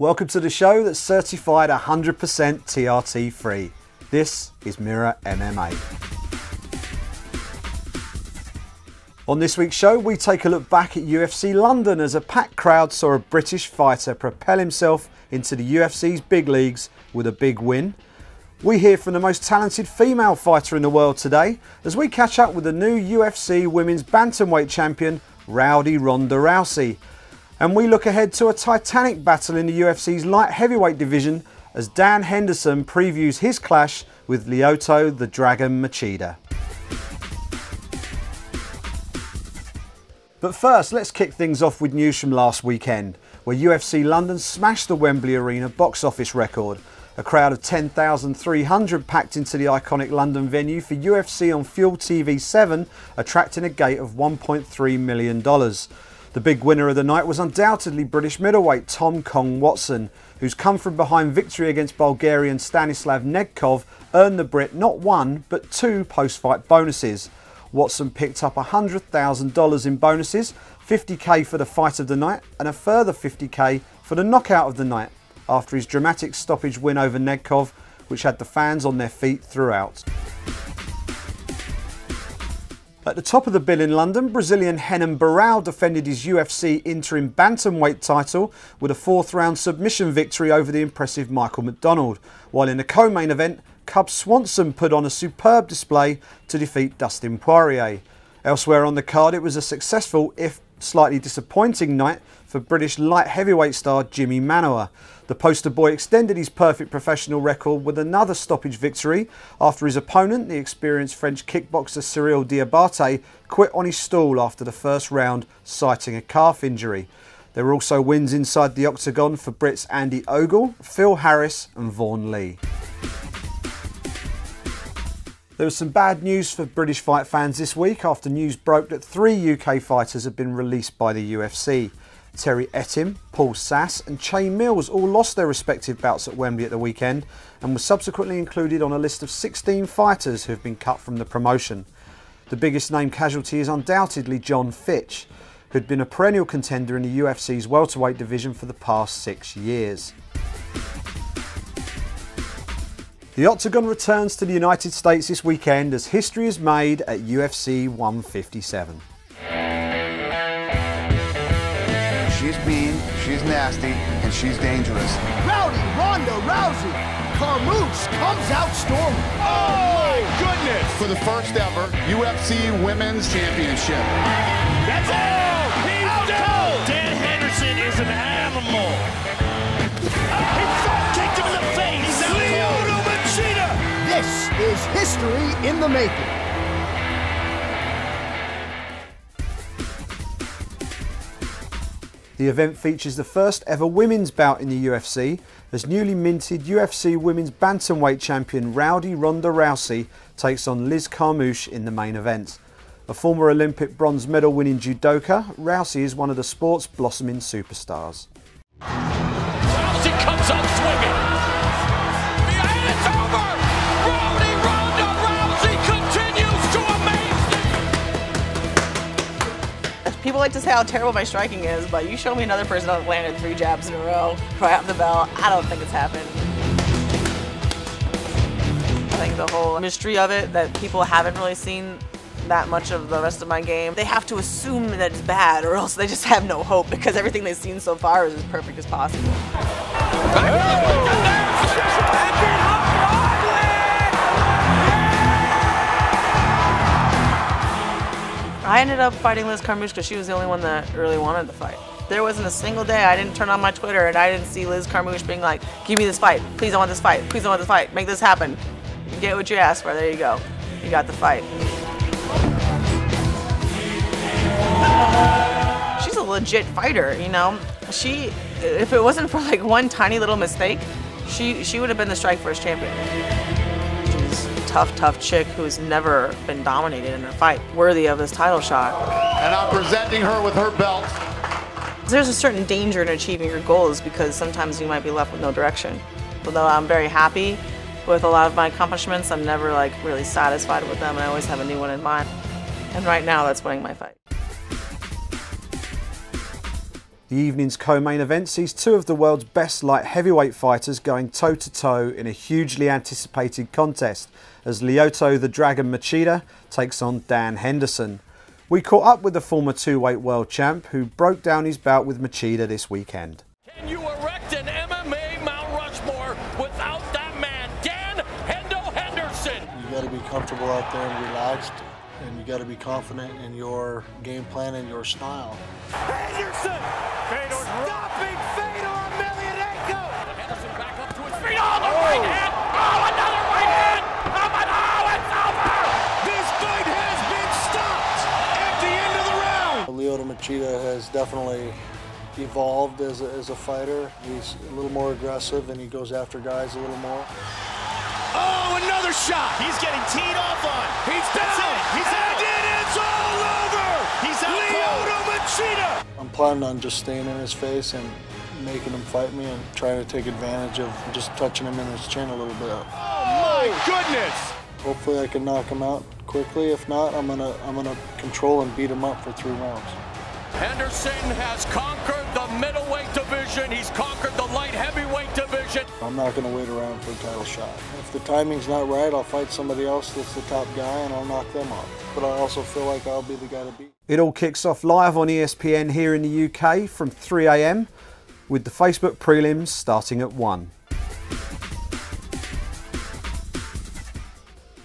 Welcome to the show that's certified 100% TRT free. This is Mirror MMA. On this week's show, we take a look back at UFC London as a packed crowd saw a British fighter propel himself into the UFC's big leagues with a big win. We hear from the most talented female fighter in the world today as we catch up with the new UFC Women's Bantamweight Champion, Ronda Rousey. And we look ahead to a titanic battle in the UFC's light heavyweight division as Dan Henderson previews his clash with Lyoto the Dragon Machida. But first, let's kick things off with news from last weekend, where UFC London smashed the Wembley Arena box office record. A crowd of 10,300 packed into the iconic London venue for UFC on Fuel TV 7, attracting a gate of $1.3 million. The big winner of the night was undoubtedly British middleweight Tom Kong Watson, whose come from behind victory against Bulgarian Stanislav Nedkov earned the Brit not one but two post-fight bonuses. Watson picked up $100,000 in bonuses, $50,000 for the fight of the night and a further $50,000 for the knockout of the night, after his dramatic stoppage win over Nedkov, which had the fans on their feet throughout. At the top of the bill in London, Brazilian Renan Barão defended his UFC interim bantamweight title with a fourth round submission victory over the impressive Michael McDonald, while in the co-main event, Cub Swanson put on a superb display to defeat Dustin Poirier. Elsewhere on the card, it was a successful, if slightly disappointing, night for British light heavyweight star Jimmy Manuwa. The poster boy extended his perfect professional record with another stoppage victory after his opponent, the experienced French kickboxer Cyril Diabate, quit on his stool after the first round, citing a calf injury. There were also wins inside the octagon for Brits Andy Ogle, Phil Harris and Vaughan Lee. There was some bad news for British fight fans this week after news broke that 3 UK fighters had been released by the UFC. Terry Ettim, Paul Sass and Che Mills all lost their respective bouts at Wembley at the weekend and were subsequently included on a list of 16 fighters who have been cut from the promotion. The biggest name casualty is undoubtedly John Fitch, who had been a perennial contender in the UFC's welterweight division for the past 6 years. The Octagon returns to the United States this weekend as history is made at UFC 157. She's mean, she's nasty, and she's dangerous. Rowdy Ronda Rousey. Carmouche comes out storming. Oh, my goodness! For the first ever UFC Women's Championship. That's it! He's down! Dan Henderson is an animal. He front kicked him in the face. Lyoto Machida! This is history in the making. The event features the first ever women's bout in the UFC as newly minted UFC Women's Bantamweight Champion Ronda Rousey takes on Liz Carmouche in the main event. A former Olympic bronze medal winning judoka, Rousey is one of the sport's blossoming superstars. Rousey comes up swinging. It's over! Ronda Rousey continues to amaze me! People like to say how terrible my striking is, but you show me another person that landed 3 jabs in a row right off the bell, I don't think it's happened. I think the whole mystery of it, that people haven't really seen that much of the rest of my game, they have to assume that it's bad or else they just have no hope because everything they've seen so far is as perfect as possible. I ended up fighting Liz Carmouche because she was the only one that really wanted the fight. There wasn't a single day I didn't turn on my Twitter and I didn't see Liz Carmouche being like, give me this fight, please I want this fight, please I want this fight, make this happen. You get what you asked for, there you go. You got the fight. She's a legit fighter, you know. If it wasn't for like one tiny little mistake, she would have been the Strikeforce champion. She's a tough chick who's never been dominated in a fight, worthy of this title shot. And I'm presenting her with her belt. There's a certain danger in achieving your goals because sometimes you might be left with no direction. Although I'm very happy with a lot of my accomplishments, I'm never like really satisfied with them and I always have a new one in mind. And right now that's winning my fight. The evening's co-main event sees two of the world's best light heavyweight fighters going toe-to-toe in a hugely anticipated contest as Lyoto the Dragon Machida takes on Dan Henderson. We caught up with the former two-weight world champ who broke down his bout with Machida this weekend. Can you erect an MMA Mount Rushmore without that man, Dan Henderson? You got to be comfortable out there and relaxed, and you got to be confident in your game plan and your style. Henderson! Stopping Fedor Emelianenko! Henderson back up to his feet. Oh, the right hand! Oh, another right hand! Oh, but oh, it's over! This fight has been stopped at the end of the round. Lyoto Machida has definitely evolved as a fighter. He's a little more aggressive and he goes after guys a little more. Oh, another shot. He's getting teed off on. He's down. He's out. And it's all over. He's out. Lyoto Machida. I'm planning on just staying in his face and making him fight me and trying to take advantage of just touching him in his chin a little bit. Oh my goodness. Hopefully I can knock him out quickly. If not, I'm gonna control and beat him up for 3 rounds. Henderson has conquered the middleweight division. He's conquered the light heavyweight division. I'm not going to wait around for a title shot. If the timing's not right, I'll fight somebody else that's the top guy and I'll knock them off. But I also feel like I'll be the guy to beat. It all kicks off live on ESPN here in the UK from 3 AM with the Facebook prelims starting at 1.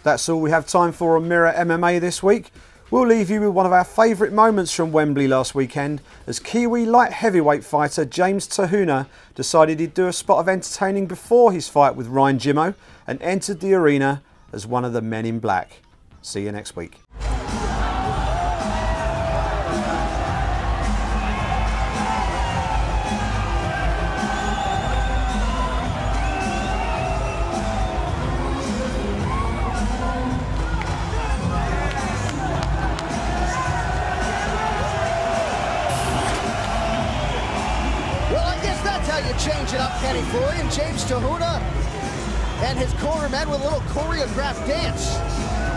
That's all we have time for on Mirror MMA this week. We'll leave you with one of our favourite moments from Wembley last weekend as Kiwi light heavyweight fighter James Tahuna decided he'd do a spot of entertaining before his fight with Ryan Jimmo and entered the arena as one of the men in black. See you next week. Change it up, Kenny Floyd and James Tahuna and his cornermen with a little choreographed dance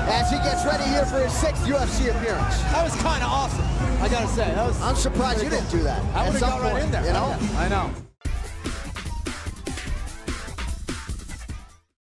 as he gets ready here for his 6th UFC appearance. That was kind of awesome, I gotta say. I'm surprised you didn't do that. I would have got right in there. You know? I know.